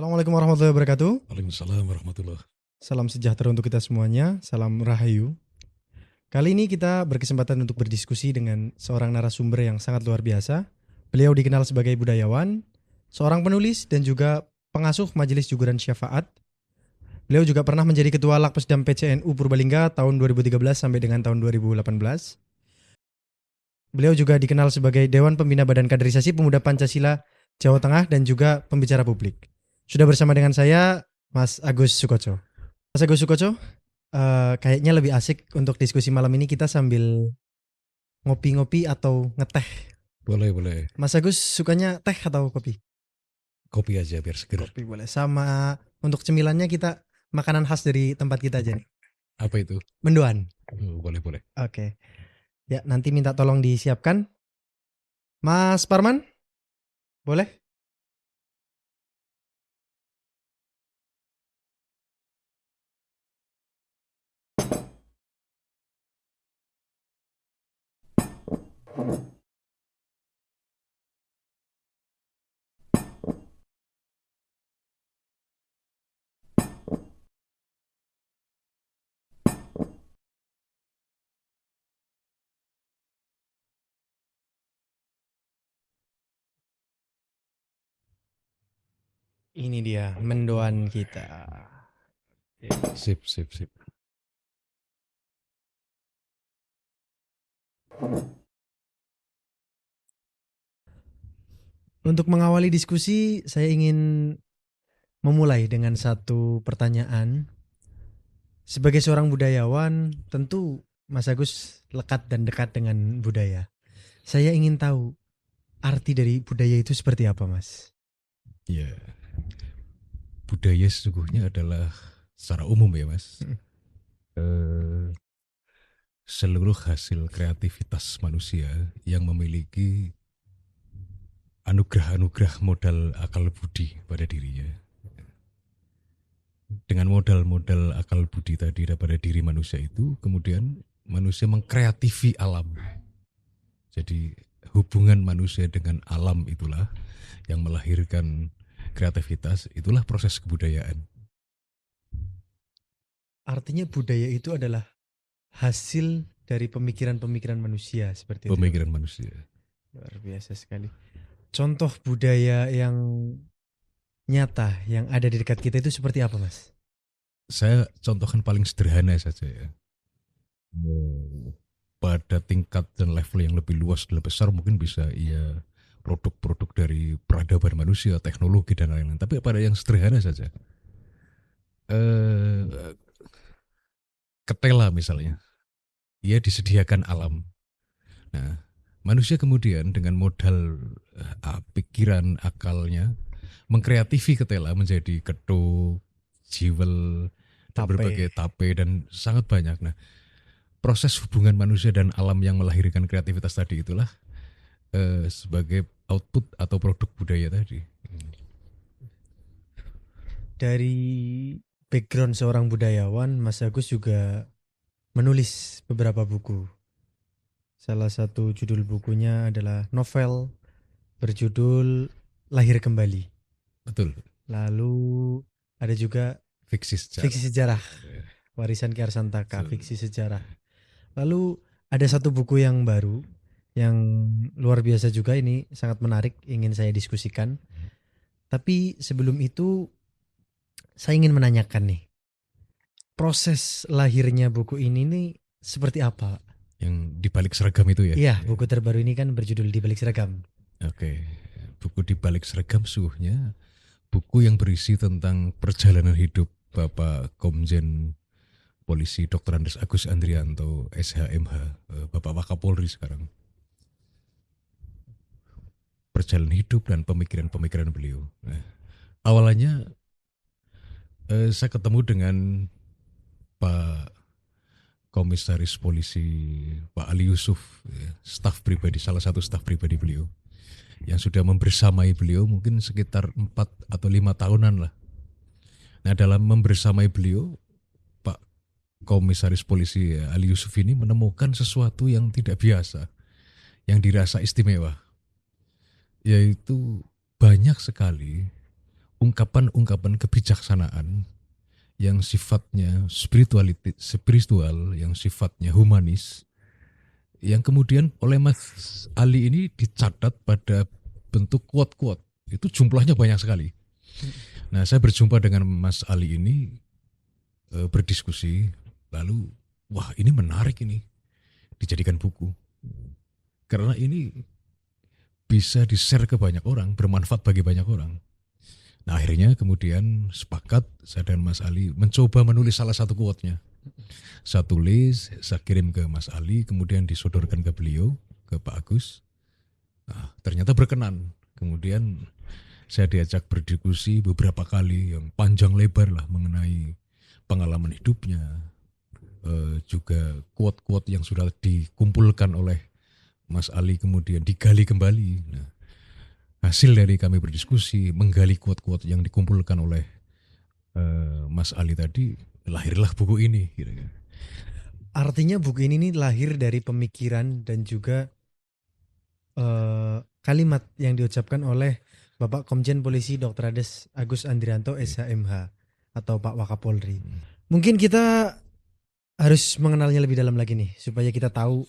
Assalamualaikum warahmatullahi wabarakatuh. Waalaikumsalam warahmatullah. Salam sejahtera untuk kita semuanya. Salam rahayu. Kali ini kita berkesempatan untuk berdiskusi dengan seorang narasumber yang sangat luar biasa. Beliau dikenal sebagai budayawan, seorang penulis dan juga pengasuh Majelis Juguran Syafaat. Beliau juga pernah menjadi ketua Lakpesdam PCNU Purbalingga tahun 2013 sampai dengan tahun 2018. Beliau juga dikenal sebagai Dewan Pembina Badan Kaderisasi Pemuda Pancasila Jawa Tengah dan juga pembicara publik. Sudah bersama dengan saya, Mas Agus Sukoco. Mas Agus Sukoco, kayaknya lebih asik untuk diskusi malam ini kita sambil ngopi-ngopi atau ngeteh. Boleh. Mas Agus sukanya teh atau kopi? Kopi aja biar seger. Kopi boleh. Sama untuk cemilannya kita makanan khas dari tempat kita aja nih. Apa itu? Mendoan. Boleh. Oke. Ya, nanti minta tolong disiapkan. Mas Parman, boleh? Ini dia mendoan kita. Sip. Untuk mengawali diskusi, saya ingin memulai dengan satu pertanyaan. Sebagai seorang budayawan, tentu Mas Agus lekat dan dekat dengan budaya. Saya ingin tahu arti dari budaya itu seperti apa, Mas? Ya. Budaya sesungguhnya adalah secara umum ya, Mas. Seluruh hasil kreativitas manusia yang memiliki anugerah-anugerah modal akal budi pada dirinya. Dengan modal-modal akal budi tadi pada diri manusia itu, kemudian manusia mengkreativi alam. Jadi hubungan manusia dengan alam itulah yang melahirkan kreativitas, itulah proses kebudayaan. Artinya budaya itu adalah hasil dari pemikiran-pemikiran manusia seperti itu. Pemikiran manusia. Luar biasa sekali. Contoh budaya yang nyata yang ada di dekat kita itu seperti apa, Mas? Saya contohkan paling sederhana saja ya. Pada tingkat dan level yang lebih luas dan besar mungkin bisa produk-produk dari peradaban manusia, teknologi dan lain-lain. Tapi pada yang sederhana saja. Ketela misalnya. Ia disediakan alam. Nah, manusia kemudian dengan modal pikiran akalnya mengkreativi ketela menjadi ketuk, jiwel, dan berbagai tape dan sangat banyak. Nah, proses hubungan manusia dan alam yang melahirkan kreativitas tadi itulah sebagai output atau produk budaya tadi. Dari background seorang budayawan, Mas Agus juga menulis beberapa buku. Salah satu judul bukunya adalah novel berjudul Lahir Kembali. Betul. Lalu ada juga Fiksi sejarah. Warisan Ki Harsantaka, fiksi sejarah. Lalu ada satu buku yang baru yang luar biasa juga, ini sangat menarik, ingin saya diskusikan. Tapi sebelum itu saya ingin menanyakan nih, proses lahirnya buku ini nih seperti apa? Yang di balik seragam itu ya? Iya, buku terbaru ini kan berjudul Di Balik Seragam. Oke, buku Di Balik Seragam sesungguhnya buku yang berisi tentang perjalanan hidup Bapak Komjen Polisi Dr. Andes Agus Andrianto, SHMH, Bapak Wakapolri sekarang. Perjalanan hidup dan pemikiran-pemikiran beliau. Nah, awalnya saya ketemu dengan Pak Komisaris Polisi Pak Ali Yusuf, staf pribadi, salah satu staf pribadi beliau, yang sudah membersamai beliau mungkin sekitar 4 atau 5 tahunan lah. Nah, dalam membersamai beliau, Pak Komisaris Polisi Ali Yusuf ini menemukan sesuatu yang tidak biasa, yang dirasa istimewa, yaitu banyak sekali ungkapan-ungkapan kebijaksanaan yang sifatnya spiritual, yang sifatnya humanis, yang kemudian oleh Mas Ali ini dicatat pada bentuk quote-quote. Itu jumlahnya banyak sekali. Nah, saya berjumpa dengan Mas Ali ini, berdiskusi, lalu wah ini menarik ini dijadikan buku. Karena ini bisa di-share ke banyak orang, bermanfaat bagi banyak orang. Nah, akhirnya kemudian sepakat saya dan Mas Ali mencoba menulis salah satu quote-nya. Saya tulis, saya kirim ke Mas Ali, kemudian disodorkan ke beliau, ke Pak Agus. Nah, ternyata berkenan. Kemudian saya diajak berdiskusi beberapa kali yang panjang lebar lah mengenai pengalaman hidupnya, juga quote-quote yang sudah dikumpulkan oleh Mas Ali kemudian digali kembali. Nah, hasil dari kami berdiskusi, menggali quote-quote yang dikumpulkan oleh Mas Ali tadi, lahirlah buku ini. Kira-kira. Artinya buku ini nih lahir dari pemikiran dan juga kalimat yang diucapkan oleh Bapak Komjen Polisi Dr. Andes Agus Andrianto SHMH atau Pak Wakapolri. Mungkin kita harus mengenalnya lebih dalam lagi nih supaya kita tahu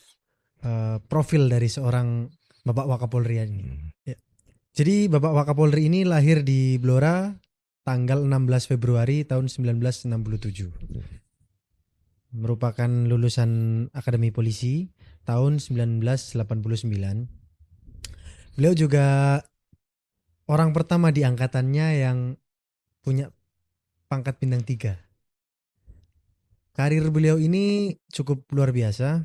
profil dari seorang Bapak Wakapolri ini. Ya. Jadi Bapak Wakapolri ini lahir di Blora tanggal 16 Februari tahun 1967. Merupakan lulusan Akademi Polisi tahun 1989. Beliau juga orang pertama di angkatannya yang punya pangkat bintang 3. Karir beliau ini cukup luar biasa.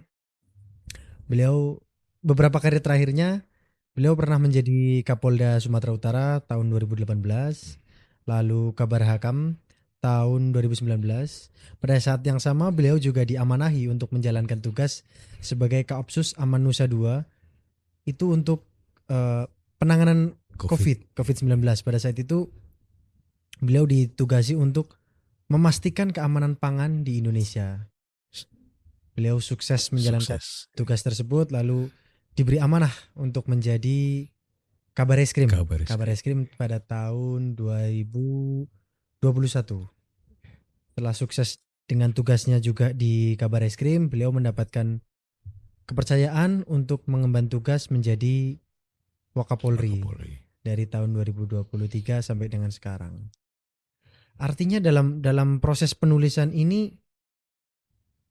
Beliau beberapa karir terakhirnya beliau pernah menjadi Kapolda Sumatera Utara tahun 2018, lalu Kabar Hakam tahun 2019. Pada saat yang sama beliau juga diamanahi untuk menjalankan tugas sebagai Kaopsus Aman Nusa II itu untuk penanganan COVID-19. Pada saat itu beliau ditugasi untuk memastikan keamanan pangan di Indonesia. Beliau sukses menjalankan tugas tersebut, lalu diberi amanah untuk menjadi Kabar Eskrim pada tahun 2021. Setelah sukses dengan tugasnya juga di Kabar Eskrim, beliau mendapatkan kepercayaan untuk mengemban tugas menjadi Wakapolri dari tahun 2023 sampai dengan sekarang. Artinya dalam proses penulisan ini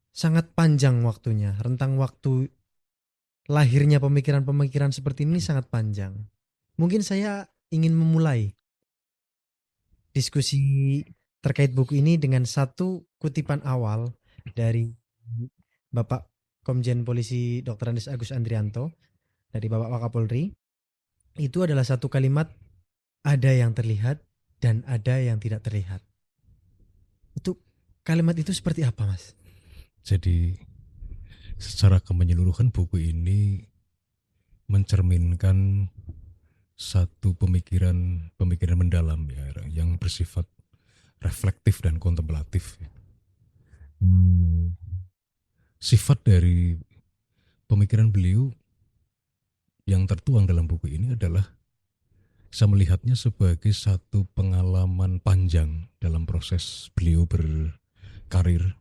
sangat panjang waktunya. Rentang waktu lahirnya pemikiran-pemikiran seperti ini sangat panjang. Mungkin saya ingin memulai diskusi terkait buku ini dengan satu kutipan awal dari Bapak Komjen Polisi Dr. Andes Agus Andrianto dari Bapak Wakapolri. Itu adalah satu kalimat, ada yang terlihat dan ada yang tidak terlihat. Itu kalimat itu seperti apa, Mas? Jadi secara kemenyeluruhan buku ini mencerminkan satu pemikiran mendalam ya, yang bersifat reflektif dan kontemplatif. Sifat dari pemikiran beliau yang tertuang dalam buku ini adalah saya melihatnya sebagai satu pengalaman panjang dalam proses beliau berkarir,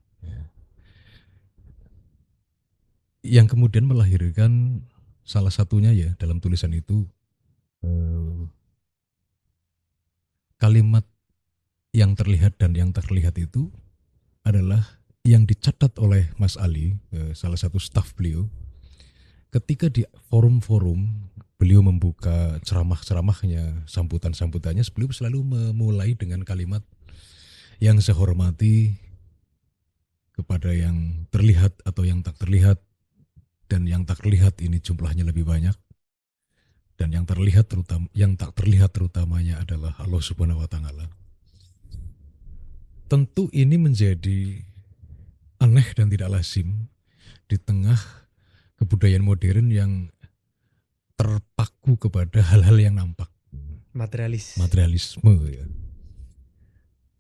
yang kemudian melahirkan salah satunya ya dalam tulisan itu kalimat yang terlihat dan yang tak terlihat itu adalah yang dicatat oleh Mas Ali, salah satu staf beliau, ketika di forum-forum beliau membuka ceramah-ceramahnya, sambutan-sambutannya, beliau selalu memulai dengan kalimat yang saya hormati kepada yang terlihat atau yang tak terlihat, dan yang tak terlihat ini jumlahnya lebih banyak, dan yang terlihat yang tak terlihat terutamanya adalah Allah Subhanahu wa taala. Tentu ini menjadi aneh dan tidak lazim di tengah kebudayaan modern yang terpaku kepada hal-hal yang nampak. Materialisme ya.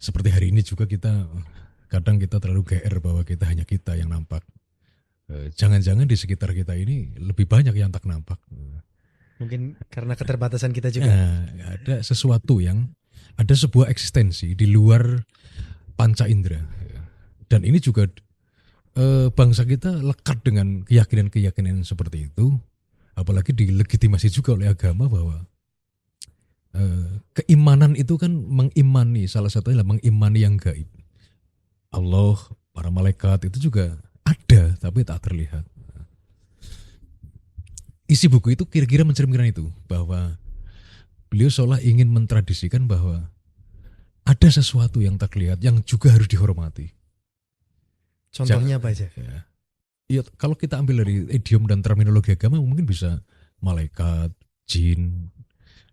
Seperti hari ini juga kadang kita terlalu GR bahwa kita hanya kita yang nampak. Jangan-jangan di sekitar kita ini lebih banyak yang tak nampak. Mungkin karena keterbatasan kita juga. Ada sesuatu yang ada sebuah eksistensi di luar panca indera. Dan ini juga bangsa kita lekat dengan keyakinan-keyakinan seperti itu, apalagi dilegitimasi juga oleh agama bahwa keimanan itu kan mengimani, salah satunya adalah mengimani yang gaib. Allah, para malaikat itu juga ada tapi tak terlihat. Isi buku itu kira-kira mencerminkan itu, bahwa beliau seolah ingin mentradisikan bahwa ada sesuatu yang tak terlihat yang juga harus dihormati. Contohnya apa aja? Ya, kalau kita ambil dari idiom dan terminologi agama mungkin bisa malaikat, jin,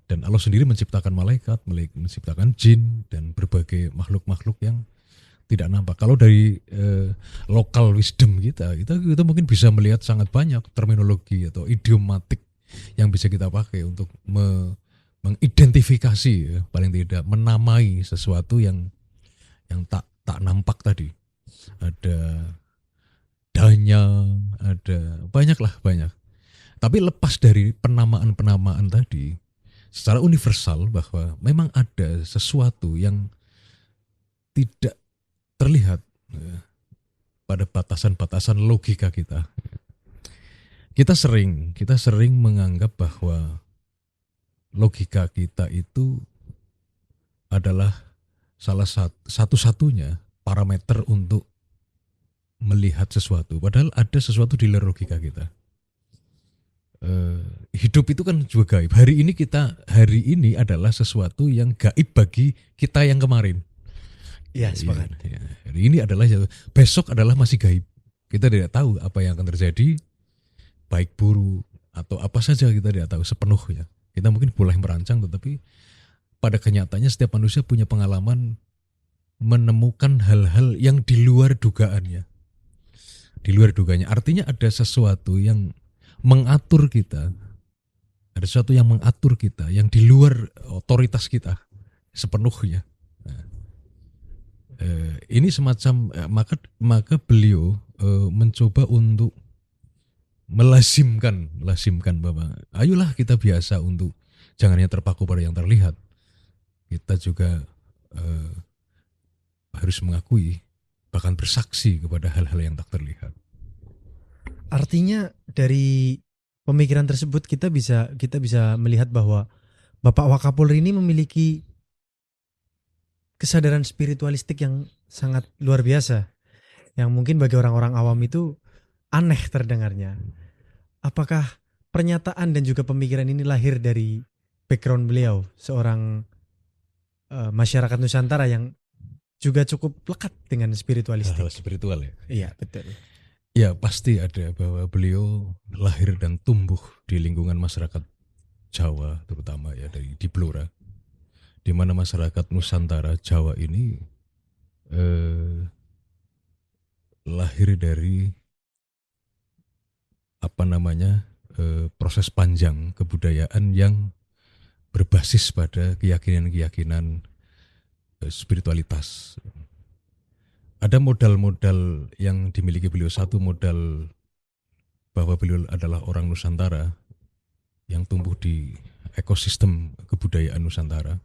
dan Allah sendiri menciptakan malaikat, menciptakan jin dan berbagai makhluk-makhluk yang tidak nampak. Kalau dari local wisdom kita mungkin bisa melihat sangat banyak terminologi atau idiomatik yang bisa kita pakai untuk mengidentifikasi, ya, paling tidak menamai sesuatu yang tak nampak tadi. Ada danyang, ada banyak. Tapi lepas dari penamaan-penamaan tadi, secara universal bahwa memang ada sesuatu yang tidak terlihat pada batasan-batasan logika kita. Kita sering menganggap bahwa logika kita itu adalah salah satu-satunya parameter untuk melihat sesuatu. Padahal ada sesuatu di luar logika kita. Hidup itu kan juga gaib. Hari ini adalah sesuatu yang gaib bagi kita yang kemarin. Iya, sepakat. Ya. Hari ini adalah, besok adalah masih gaib. Kita tidak tahu apa yang akan terjadi, baik buruk atau apa saja kita tidak tahu sepenuhnya. Kita mungkin boleh merancang, tetapi pada kenyataannya setiap manusia punya pengalaman menemukan hal-hal yang di luar dugaannya. Di luar dugaannya. Artinya ada sesuatu yang mengatur kita. Ada sesuatu yang mengatur kita, yang di luar otoritas kita sepenuhnya. Ini semacam maka beliau mencoba untuk melasimkan bahwa ayolah kita biasa untuk jangan hanya terpaku pada yang terlihat. Kita juga harus mengakui, bahkan bersaksi kepada hal-hal yang tak terlihat. Artinya dari pemikiran tersebut kita bisa melihat bahwa Bapak Wakapolri ini memiliki kesadaran spiritualistik yang sangat luar biasa, yang mungkin bagi orang-orang awam itu aneh terdengarnya. Apakah pernyataan dan juga pemikiran ini lahir dari background beliau, seorang masyarakat Nusantara yang juga cukup lekat dengan spiritualistik? Hal spiritual ya? Iya, betul. Ya, pasti ada, bahwa beliau lahir dan tumbuh di lingkungan masyarakat Jawa, terutama ya di Blora, di mana masyarakat Nusantara Jawa ini lahir dari proses panjang kebudayaan yang berbasis pada keyakinan-keyakinan spiritualitas. Ada modal-modal yang dimiliki beliau. Satu, modal bahwa beliau adalah orang Nusantara yang tumbuh di ekosistem kebudayaan Nusantara.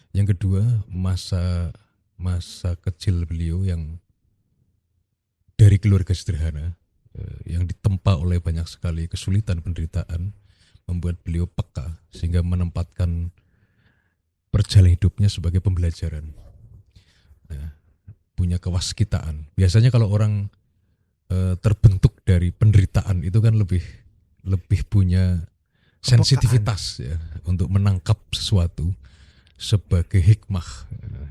Yang kedua, masa kecil beliau yang dari keluarga sederhana, yang ditempa oleh banyak sekali kesulitan, penderitaan, membuat beliau peka sehingga menempatkan perjalanan hidupnya sebagai pembelajaran. Punya kewaskitaan. Biasanya kalau orang terbentuk dari penderitaan itu kan lebih punya sensitivitas ya, untuk menangkap sesuatu sebagai hikmah.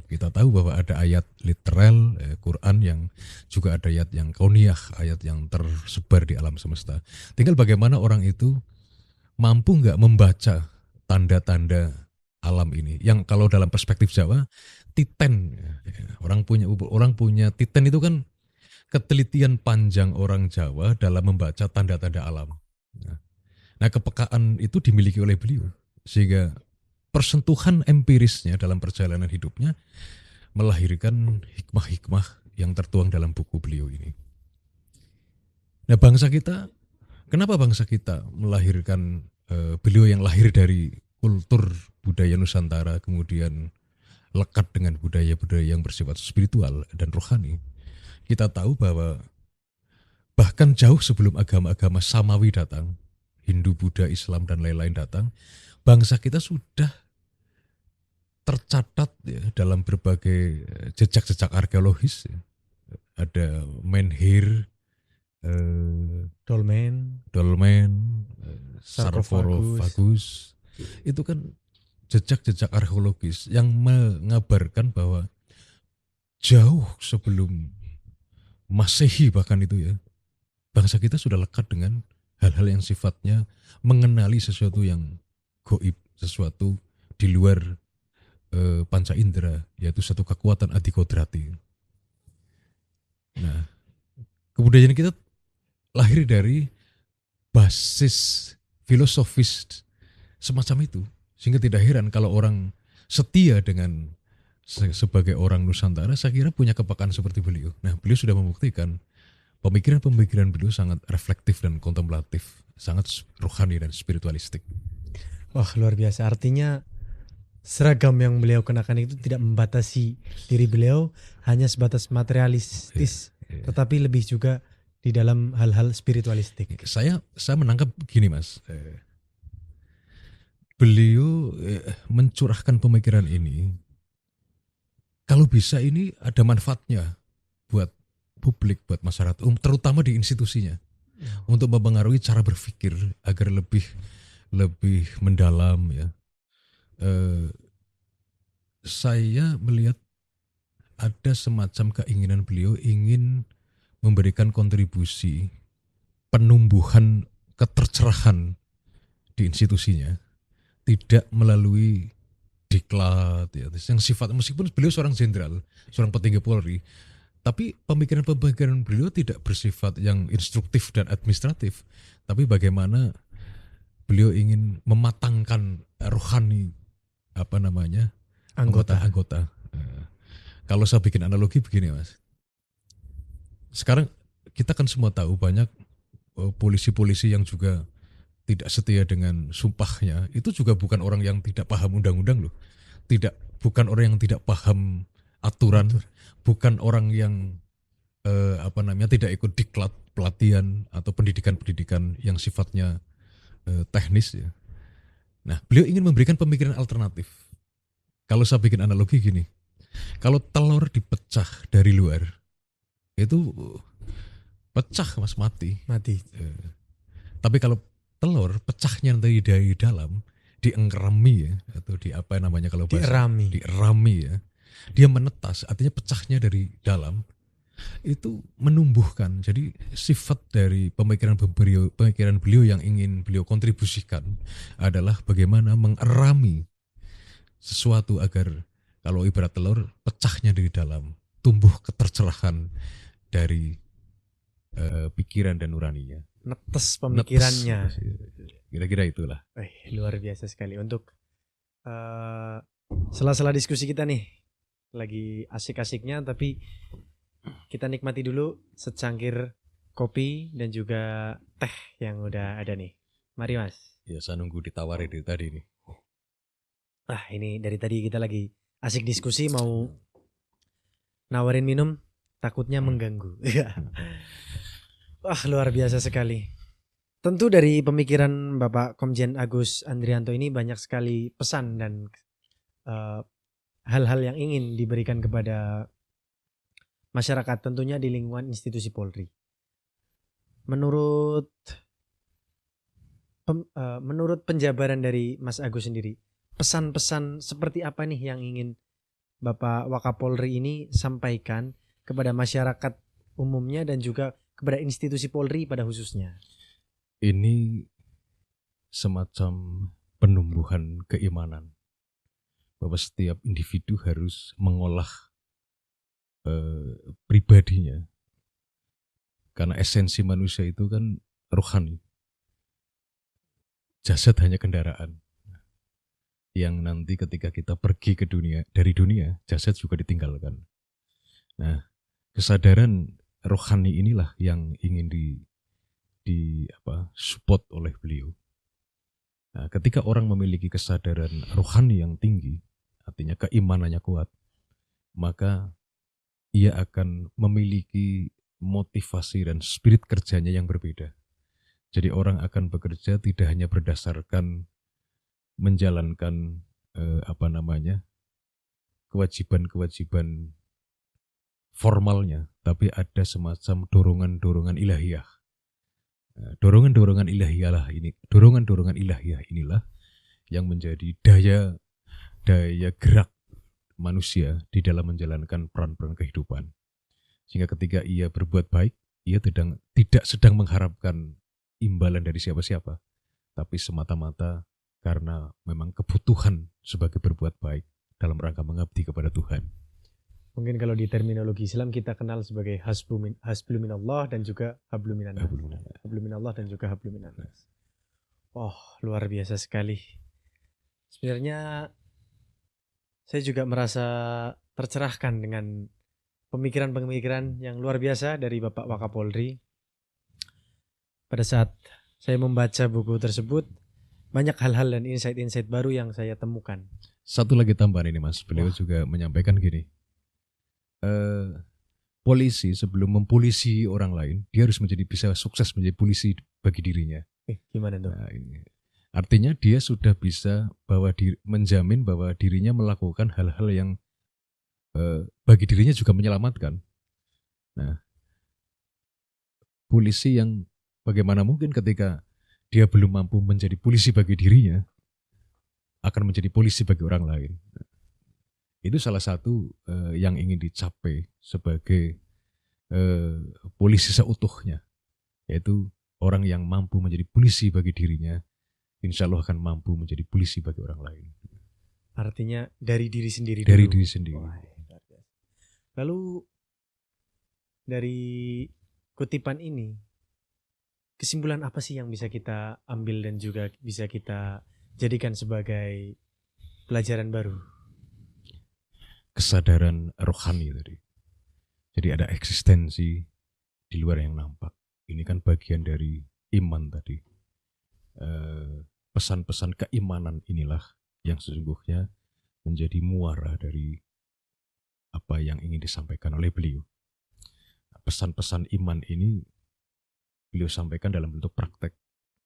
Kita tahu bahwa ada ayat literal Quran, yang juga ada ayat yang kauniyah, ayat yang tersebar di alam semesta. Tinggal bagaimana orang itu mampu nggak membaca tanda-tanda alam ini, yang kalau dalam perspektif Jawa titen. Orang punya titen, itu kan ketelitian panjang orang Jawa dalam membaca tanda-tanda alam. Nah, kepekaan itu dimiliki oleh beliau, sehingga persentuhan empirisnya dalam perjalanan hidupnya melahirkan hikmah-hikmah yang tertuang dalam buku beliau ini. Nah, kenapa bangsa kita melahirkan beliau yang lahir dari kultur budaya Nusantara, kemudian lekat dengan budaya-budaya yang bersifat spiritual dan rohani, kita tahu bahwa bahkan jauh sebelum agama-agama samawi datang, Hindu, Buddha, Islam, dan lain-lain datang, bangsa kita sudah tercatat ya, dalam berbagai jejak-jejak arkeologis. Ya. Ada menhir, Dolmen, dolmen, sarkofagus. sarkofagus. Itu kan jejak-jejak arkeologis yang mengabarkan bahwa jauh sebelum Masehi bahkan itu ya, bangsa kita sudah lekat dengan hal-hal yang sifatnya mengenali sesuatu yang goib, sesuatu di luar panca indera, yaitu satu kekuatan adikodrati. Nah, kebudayaan kita lahir dari basis filosofis semacam itu, sehingga tidak heran kalau orang setia dengan sebagai orang Nusantara, saya kira punya kepekaan seperti beliau. Nah, beliau sudah membuktikan pemikiran-pemikiran beliau sangat reflektif dan kontemplatif, sangat rohani dan spiritualistik. Wah, luar biasa. Artinya seragam yang beliau kenakan itu tidak membatasi diri beliau hanya sebatas materialistis, tetapi lebih juga di dalam hal-hal spiritualistik. Saya menangkap gini, Mas. Beliau mencurahkan pemikiran ini, kalau bisa ini ada manfaatnya buat publik, buat masyarakat, terutama di institusinya, untuk mempengaruhi cara berpikir agar lebih mendalam ya. Saya melihat ada semacam keinginan beliau ingin memberikan kontribusi penumbuhan ketercerahan di institusinya, tidak melalui diklat ya, yang sifat, meskipun beliau seorang jenderal, seorang petinggi Polri, tapi pemikiran-pemikiran beliau tidak bersifat yang instruktif dan administratif, tapi bagaimana beliau ingin mematangkan rohani anggota. Kalau saya bikin analogi begini, Mas. Sekarang kita kan semua tahu banyak polisi-polisi yang juga tidak setia dengan sumpahnya. Itu juga bukan orang yang tidak paham undang-undang loh. Bukan orang yang tidak paham aturan, bukan orang yang tidak ikut diklat pelatihan atau pendidikan-pendidikan yang sifatnya teknis ya. Nah, beliau ingin memberikan pemikiran alternatif. Kalau saya bikin analogi gini, kalau telur dipecah dari luar, itu pecah, Mas, mati. Tapi kalau telur pecahnya dari dalam, diengkerami ya, atau kalau bahasa dierami ya, dia menetas, artinya pecahnya dari dalam, itu menumbuhkan. Jadi sifat dari pemikiran beliau yang ingin beliau kontribusikan adalah bagaimana mengerami sesuatu agar kalau ibarat telur, pecahnya dari dalam, tumbuh ketercerahan dari pikiran dan nuraninya. Netes pemikirannya. Kira-kira itulah. Luar biasa sekali. Untuk sela-sela diskusi kita nih, lagi asik-asiknya, tapi kita nikmati dulu secangkir kopi dan juga teh yang udah ada nih. Mari, Mas. Ya, saya nunggu ditawari dari tadi nih. Ini dari tadi kita lagi asik diskusi, mau nawarin minum, takutnya mengganggu. Luar biasa sekali. Tentu dari pemikiran Bapak Komjen Agus Andrianto ini banyak sekali pesan dan hal-hal yang ingin diberikan kepada masyarakat, tentunya di lingkungan institusi Polri. Menurut penjabaran dari Mas Agus sendiri, pesan-pesan seperti apa nih yang ingin Bapak Wakapolri ini sampaikan kepada masyarakat umumnya dan juga kepada institusi Polri pada khususnya? Ini semacam penumbuhan keimanan bahwa setiap individu harus mengolah pribadinya, karena esensi manusia itu kan rohani. Jasad hanya kendaraan yang nanti ketika kita pergi dari dunia, jasad juga ditinggalkan. Nah, kesadaran rohani inilah yang ingin support oleh beliau. Nah, ketika orang memiliki kesadaran rohani yang tinggi, artinya keimanannya kuat, maka ia akan memiliki motivasi dan spirit kerjanya yang berbeda. Jadi orang akan bekerja tidak hanya berdasarkan menjalankan kewajiban-kewajiban formalnya, tapi ada semacam dorongan-dorongan ilahiyah. Dorongan-dorongan ilahiyah inilah yang menjadi daya gerak manusia di dalam menjalankan peran-peran kehidupan. Sehingga ketika ia berbuat baik, ia tidak sedang mengharapkan imbalan dari siapa-siapa, tapi semata-mata karena memang kebutuhan sebagai berbuat baik dalam rangka mengabdi kepada Tuhan. Mungkin kalau di terminologi Islam kita kenal sebagai hasblu minallah dan juga hablu minannas. Hablu minallah dan juga hablu minannas. Oh, luar biasa sekali. Sebenarnya saya juga merasa tercerahkan dengan pemikiran-pemikiran yang luar biasa dari Bapak Wakapolri. Pada saat saya membaca buku tersebut, banyak hal-hal dan insight-insight baru yang saya temukan. Satu lagi tambahan ini Mas, beliau juga menyampaikan gini, polisi sebelum mempolisi orang lain, dia harus bisa sukses menjadi polisi bagi dirinya. Gimana tuh? Nah, ini. Artinya dia sudah bisa menjamin bahwa dirinya melakukan hal-hal yang bagi dirinya juga menyelamatkan. Nah, polisi yang bagaimana mungkin ketika dia belum mampu menjadi polisi bagi dirinya, akan menjadi polisi bagi orang lain. Itu salah satu yang ingin dicapai sebagai polisi seutuhnya, yaitu orang yang mampu menjadi polisi bagi dirinya, insya Allah akan mampu menjadi polisi bagi orang lain. Artinya dari diri sendiri dari dulu. Diri sendiri. Lalu dari kutipan ini, kesimpulan apa sih yang bisa kita ambil dan juga bisa kita jadikan sebagai pelajaran baru? Kesadaran rohani tadi. Jadi ada eksistensi di luar yang nampak. Ini kan bagian dari iman tadi. Pesan-pesan keimanan inilah yang sesungguhnya menjadi muara dari apa yang ingin disampaikan oleh beliau. Pesan-pesan iman ini beliau sampaikan dalam bentuk praktek.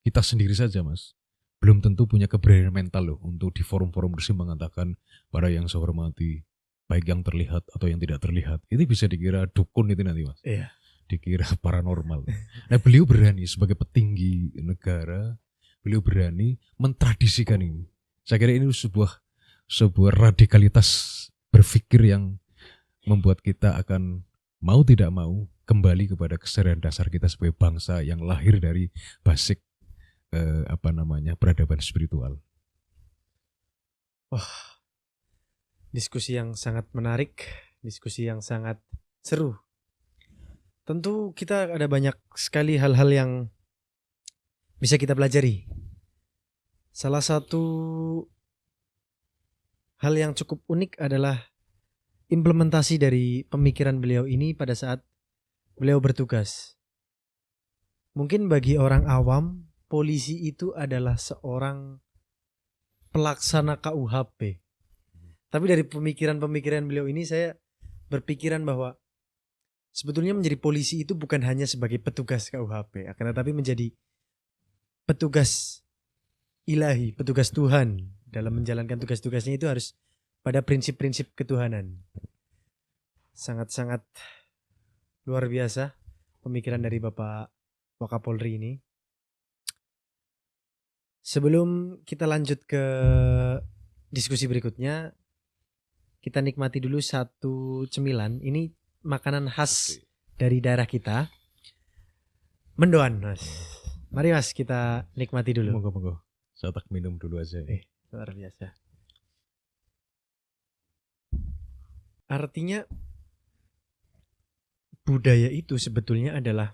Kita sendiri saja Mas, belum tentu punya keberanian mental loh untuk di forum-forum resmi mengatakan para yang saya hormati, baik yang terlihat atau yang tidak terlihat, itu bisa dikira dukun itu nanti Mas. Iya. Dikira paranormal. Nah beliau berani sebagai petinggi negara, beliau berani mentradisikan ini. Saya kira ini sebuah radikalitas berpikir yang membuat kita akan mau tidak mau kembali kepada kesadaran dasar kita sebagai bangsa yang lahir dari basic peradaban spiritual. Wah, diskusi yang sangat menarik, diskusi yang sangat seru. Tentu kita ada banyak sekali hal-hal yang bisa kita pelajari. Salah satu hal yang cukup unik adalah implementasi dari pemikiran beliau ini pada saat beliau bertugas. Mungkin bagi orang awam, polisi itu adalah seorang pelaksana KUHP. Tapi dari pemikiran-pemikiran beliau ini saya berpikiran bahwa sebetulnya menjadi polisi itu bukan hanya sebagai petugas KUHP, akan tetapi menjadi petugas ilahi, petugas Tuhan. Dalam menjalankan tugas-tugasnya itu harus pada prinsip-prinsip ketuhanan. Sangat-sangat luar biasa pemikiran dari Bapak Wakapolri ini. Sebelum kita lanjut ke diskusi berikutnya, kita nikmati dulu satu cemilan. Ini makanan khas dari daerah kita. Mendoan, Mas. Mari Mas, kita nikmati dulu. Monggo. Saya tak minum dulu aja. Luar biasa. Artinya budaya itu sebetulnya adalah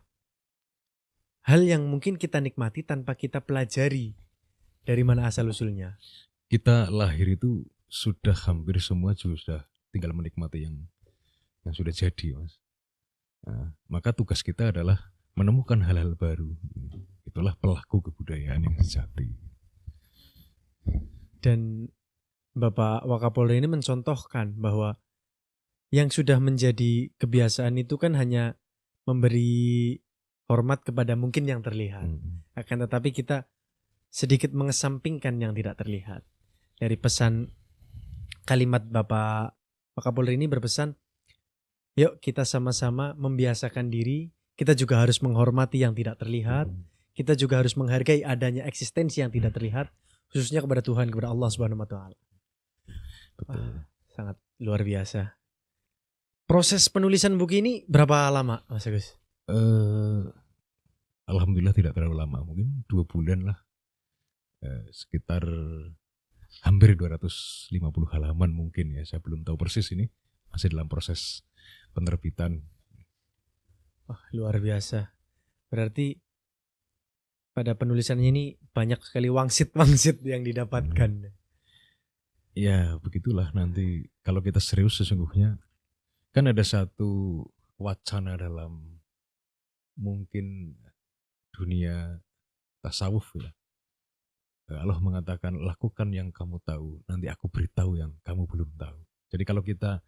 hal yang mungkin kita nikmati tanpa kita pelajari dari mana asal-usulnya. Kita lahir itu sudah hampir semua sudah tinggal menikmati yang sudah jadi, Mas. Nah, maka tugas kita adalah menemukan hal-hal baru. Itulah pelaku kebudayaan yang sejati. Dan Bapak Wakapolri ini mencontohkan bahwa yang sudah menjadi kebiasaan itu kan hanya memberi hormat kepada mungkin yang terlihat. Akan tetapi kita sedikit mengesampingkan yang tidak terlihat. Dari pesan kalimat Bapak Wakapolri ini berpesan, yuk kita sama-sama membiasakan diri, kita juga harus menghormati yang tidak terlihat, kita juga harus menghargai adanya eksistensi yang tidak terlihat, khususnya kepada Tuhan, kepada Allah Subhanahu wa taala. Sangat luar biasa. Proses penulisan buku ini berapa lama, Mas Agus? Alhamdulillah tidak terlalu lama, mungkin 2 bulan lah. Sekitar hampir 250 halaman mungkin ya, saya belum tahu persis, ini masih dalam proses penerbitan. Luar biasa. Berarti pada penulisannya ini banyak sekali wangsit-wangsit yang didapatkan. Ya begitulah, nanti kalau kita serius sesungguhnya kan ada satu wacana dalam mungkin dunia tasawuf ya. Allah mengatakan, lakukan yang kamu tahu, nanti aku beritahu yang kamu belum tahu. Jadi kalau kita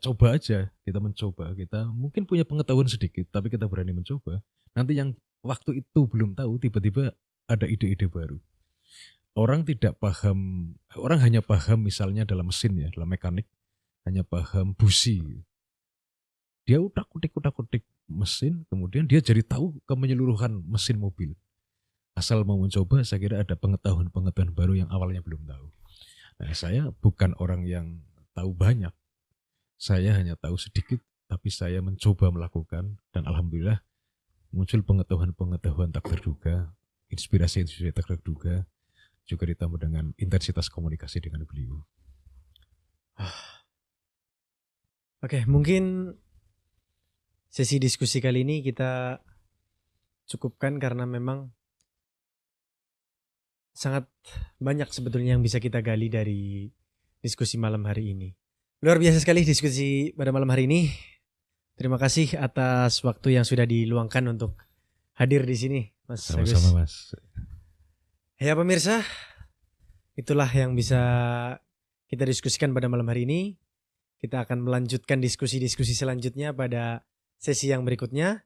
coba aja, kita mencoba, kita mungkin punya pengetahuan sedikit, tapi kita berani mencoba. Nanti yang waktu itu belum tahu, tiba-tiba ada ide-ide baru. Orang tidak paham, orang hanya paham misalnya dalam mesin ya, dalam mekanik, hanya paham busi. Dia utak-utik mesin, kemudian dia jadi tahu kemenyeluruhan mesin mobil. Asal mau mencoba, saya kira ada pengetahuan-pengetahuan baru yang awalnya belum tahu. Nah, saya bukan orang yang tahu banyak. Saya hanya tahu sedikit, tapi saya mencoba melakukan, dan alhamdulillah muncul pengetahuan-pengetahuan tak terduga, inspirasi-inspirasi tak terduga, juga ditambah dengan intensitas komunikasi dengan beliau. Oke, mungkin sesi diskusi kali ini kita cukupkan karena memang sangat banyak sebetulnya yang bisa kita gali dari diskusi malam hari ini. Luar biasa sekali diskusi pada malam hari ini. Terima kasih atas waktu yang sudah diluangkan untuk hadir di sini, Mas Agus. Sama-sama, Mas. Ya pemirsa, itulah yang bisa kita diskusikan pada malam hari ini. Kita akan melanjutkan diskusi-diskusi selanjutnya pada sesi yang berikutnya.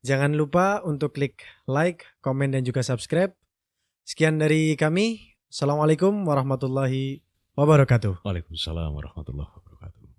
Jangan lupa untuk klik like, komen, dan juga subscribe. Sekian dari kami. Assalamualaikum warahmatullahi wabarakatuh. Waalaikumsalam warahmatullahi wabarakatuh.